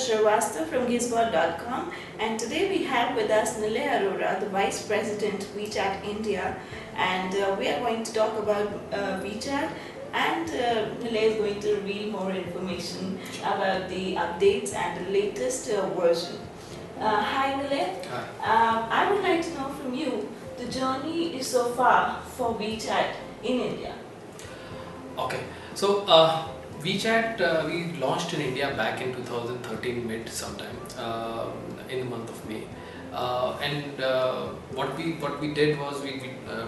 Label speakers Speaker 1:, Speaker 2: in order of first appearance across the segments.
Speaker 1: Shrivastava from Gizbot.com, and today we have with us Nilay Arora, the Vice President WeChat India, and we are going to talk about WeChat, and Nilay is going to reveal more information about the updates and the latest version. Hi Nilay.
Speaker 2: Hi.
Speaker 1: I would like to know from you the journey is so far for WeChat in India.
Speaker 2: Okay, so WeChat we launched in India back in 2013 mid sometime in the month of May, and what we did was we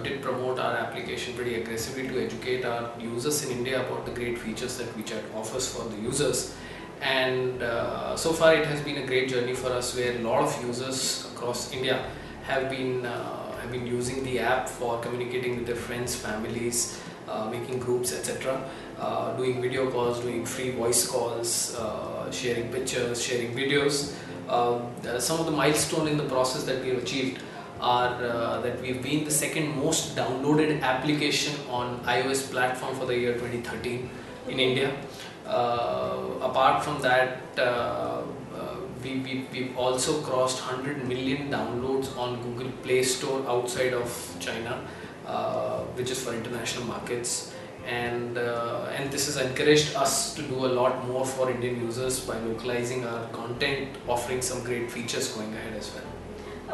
Speaker 2: did promote our application pretty aggressively to educate our users in India about the great features that WeChat offers for the users. And so far it has been a great journey for us, where a lot of users across India have been using the app for communicating with their friends, families, making groups, etc., doing video calls, doing free voice calls, sharing pictures, sharing videos. Some of the milestones in the process that we have achieved are that we've been the second most downloaded application on iOS platform for the year 2013 in India. Apart from that, we've also crossed 100 million downloads on Google Play Store outside of China, which is for international markets, and this has encouraged us to do a lot more for Indian users by localizing our content, offering some great features going ahead as well.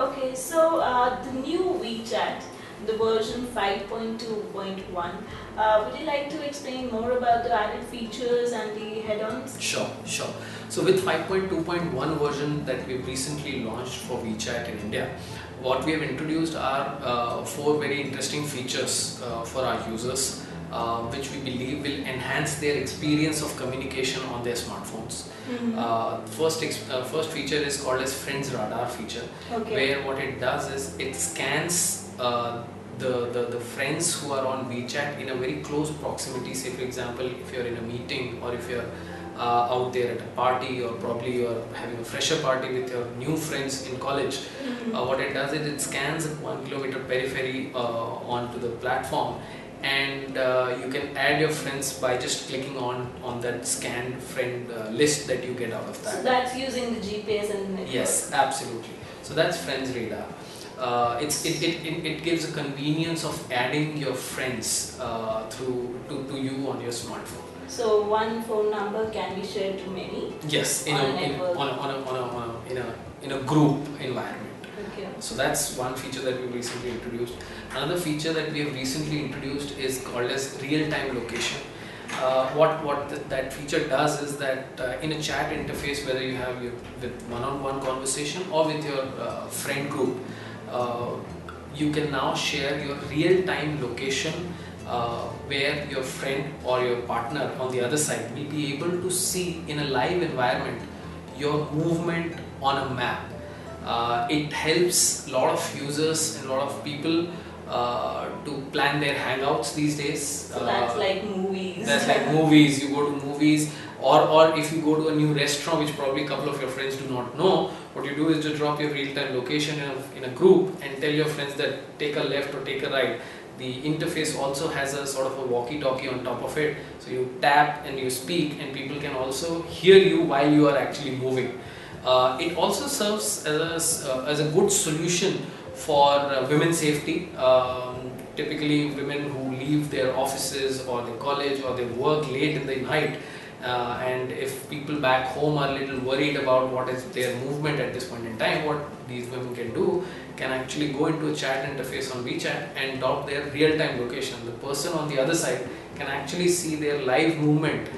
Speaker 1: Okay, so the new WeChat, the version 5.2.1, would you like to explain more about the added features and the head-ons?
Speaker 2: Sure. So with 5.2.1 version that we've recently launched for WeChat in India, what we have introduced are 4 very interesting features for our users, which we believe will enhance their experience of communication on their smartphones. First feature is called as Friends Radar feature, where what it does is it scans the friends who are on WeChat in a very close proximity. Say for example, if you're in a meeting, or if you're out there at a party, or probably you're having a fresher party with your new friends in college, what it does is it scans a 1 kilometer periphery onto the platform, and you can add your friends by just clicking on that scanned friend list that you get out of that.
Speaker 1: So that's using the GPS and the network.
Speaker 2: Yes, absolutely. So that's Friends Radar. It gives a convenience of adding your friends to you on your smartphone.
Speaker 1: So one phone number can be shared to many.
Speaker 2: Yes, in a group environment.
Speaker 1: Okay.
Speaker 2: So that's one feature that we recently introduced. Another feature that we have recently introduced is called as real-time location. That feature does is that in a chat interface, whether you have with one-on-one conversation or with your friend group, you can now share your real-time location, where your friend or your partner on the other side will be able to see in a live environment your movement on a map. It helps a lot of users and a lot of people to plan their hangouts these days.
Speaker 1: So that's like movies.
Speaker 2: That's like movies. You go to movies, or if you go to a new restaurant which probably a couple of your friends do not know, what you do is to drop your real-time location in a group and tell your friends that take a left or take a right. The interface also has a sort of a walkie-talkie on top of it, so you tap and you speak, and people can also hear you while you are actually moving. It also serves as a good solution for women's safety. Typically women who leave their offices or their college or they work late in the night, and if people back home are a little worried about what is their movement at this point in time, what these women can actually go into a chat interface on WeChat and drop their real-time location. The person on the other side can actually see their live movement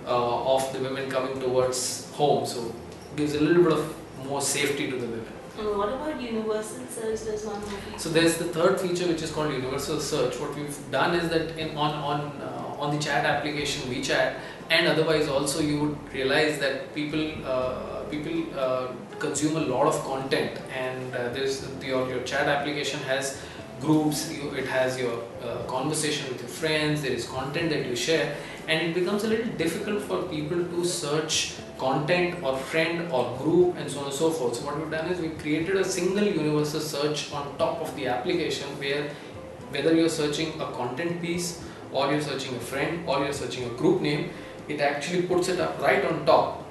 Speaker 2: of the women coming towards home, so it gives a little bit of more safety to the women.
Speaker 1: And what about universal search? There's one more feature.
Speaker 2: So there's the third feature, which is called universal search. What we've done is that on the chat application WeChat, and otherwise also, you would realize that people consume a lot of content, and your chat application has groups, it has your conversation with your friends, there is content that you share, and it becomes a little difficult for people to search content or friend or group and so on and so forth. So what we've done is we've created a single universal search on top of the application, where whether you're searching a content piece, or you're searching a friend, or you're searching a group name, it actually puts it up right on top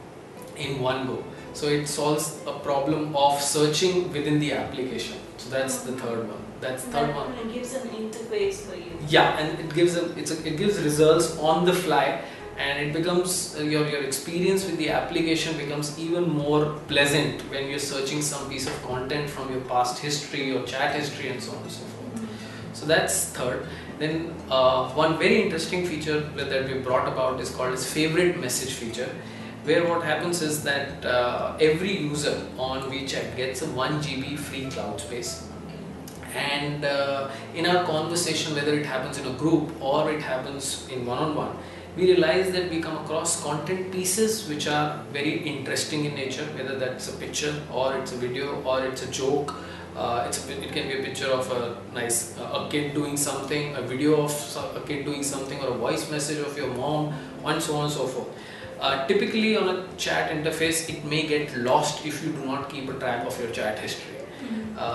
Speaker 2: in one go. So it solves a problem of searching within the application. So that's the third one. That's the third one.
Speaker 1: It gives an interface for you.
Speaker 2: Yeah, and it gives results on the fly, and it becomes your experience with the application becomes even more pleasant when you're searching some piece of content from your past history or chat history and so on and so forth. So that's third. Then one very interesting feature that we brought about is called as favorite message feature, where what happens is that every user on WeChat gets a 1 GB free cloud space. And in our conversation, whether it happens in a group or it happens in one-on-one, we realize that we come across content pieces which are very interesting in nature, whether that's a picture or it's a video or it's a joke. It can be a picture of a nice a kid doing something, a video of a kid doing something, or a voice message of your mom, and so on and so forth. Typically on a chat interface, it may get lost if you do not keep a track of your chat history.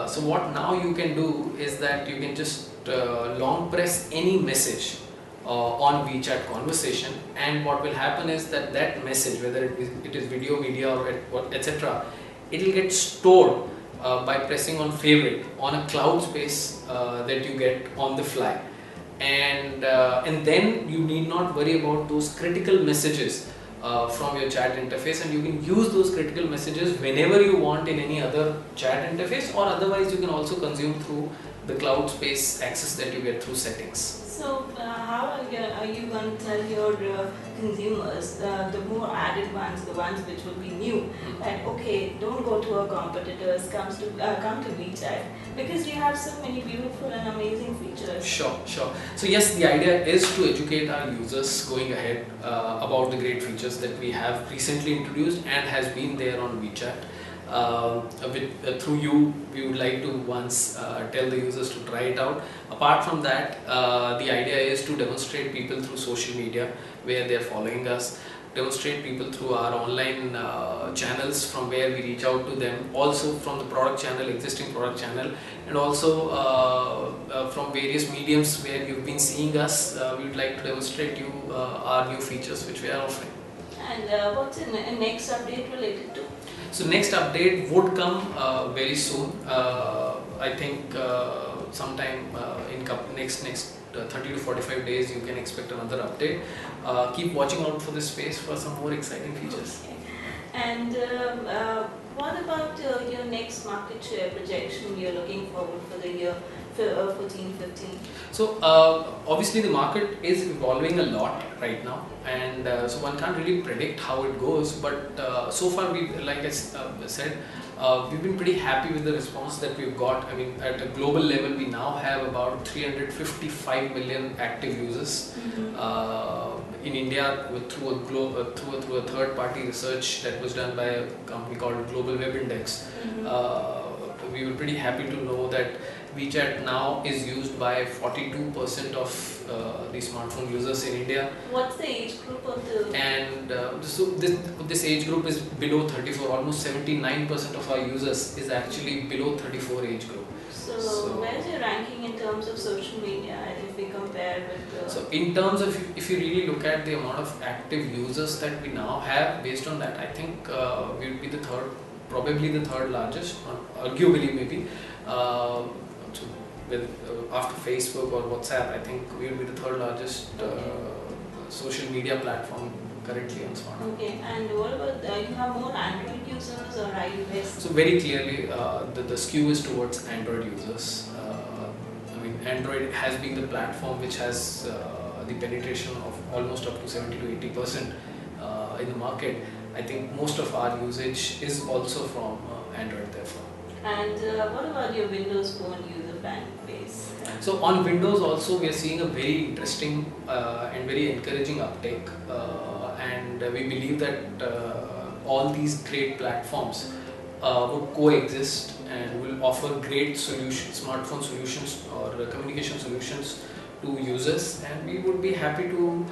Speaker 2: So what now you can do is that you can just long press any message on WeChat conversation, and what will happen is that that message, whether it is video, media, or etc., it will get stored by pressing on favorite on a cloud space that you get on the fly, and then you need not worry about those critical messages from your chat interface, and you can use those critical messages whenever you want in any other chat interface, or otherwise you can also consume through the cloud space access that you get through settings.
Speaker 1: So how are you going to tell your consumers, the more added ones, the ones which will be new, that okay, don't go to our competitors, come to WeChat, because you have so many beautiful and amazing features.
Speaker 2: Sure. So yes, the idea is to educate our users going ahead about the great features that we have recently introduced and has been there on WeChat. Through you, we would like to once tell the users to try it out. Apart from that, the idea is to demonstrate people through social media where they are following us, demonstrate people through our online channels from where we reach out to them, also from the product channel, existing product channel, and also from various mediums where you've been seeing us. We would like to demonstrate you our new features which we are offering.
Speaker 1: And what's the next update related to?
Speaker 2: So next update would come very soon. I think sometime in next 30 to 45 days you can expect another update. Keep watching out for this space for some more exciting features.
Speaker 1: Okay. And what about your next market share projection you're looking forward for the year 14-15?
Speaker 2: So obviously the market is evolving a lot right now, and so one can't really predict how it goes, but so far like I said, we've been pretty happy with the response that we've got. I mean, at a global level we now have about 355 million active users. In India, through a third party research that was done by a company called Global Web Index, we were pretty happy to know that WeChat now is used by 42% of the smartphone users in India.
Speaker 1: What's the age group of the...
Speaker 2: And so this age group is below 34. Almost 79% of our users is actually below 34 age group.
Speaker 1: So where's your ranking in terms of social media if we compare with...
Speaker 2: So in terms of, if you really look at the amount of active users that we now have, based on that, I think we would be the third, probably the third largest, arguably maybe. After Facebook or WhatsApp, I think we will be the third largest social media platform currently on smartphone.
Speaker 1: Okay, and what about, you have more Android users or iOS?
Speaker 2: So very clearly the skew is towards Android users. I mean, Android has been the platform which has the penetration of almost up to 70 to 80% in the market. I think most of our usage is also from Android therefore.
Speaker 1: And what about your Windows Phone user base?
Speaker 2: So on Windows also we are seeing a very interesting and very encouraging uptake, and we believe that all these great platforms would coexist and will offer great solutions, smartphone solutions or communication solutions to users, and we would be happy to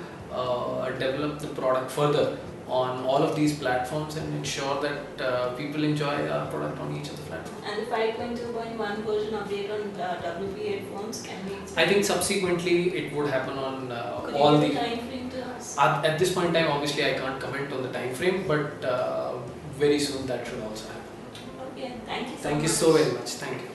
Speaker 2: develop the product further on all of these platforms and ensure that people enjoy our product on each of the platforms.
Speaker 1: And the 5.2.1 version update on WP8 phones can be expected?
Speaker 2: I think subsequently it would happen on
Speaker 1: Could
Speaker 2: all
Speaker 1: you
Speaker 2: the...
Speaker 1: give a time frame to us?
Speaker 2: At this point in time, obviously I can't comment on the time frame, but very soon that should also happen.
Speaker 1: Okay, thank you so
Speaker 2: Thank
Speaker 1: much.
Speaker 2: you so very much. Thank you.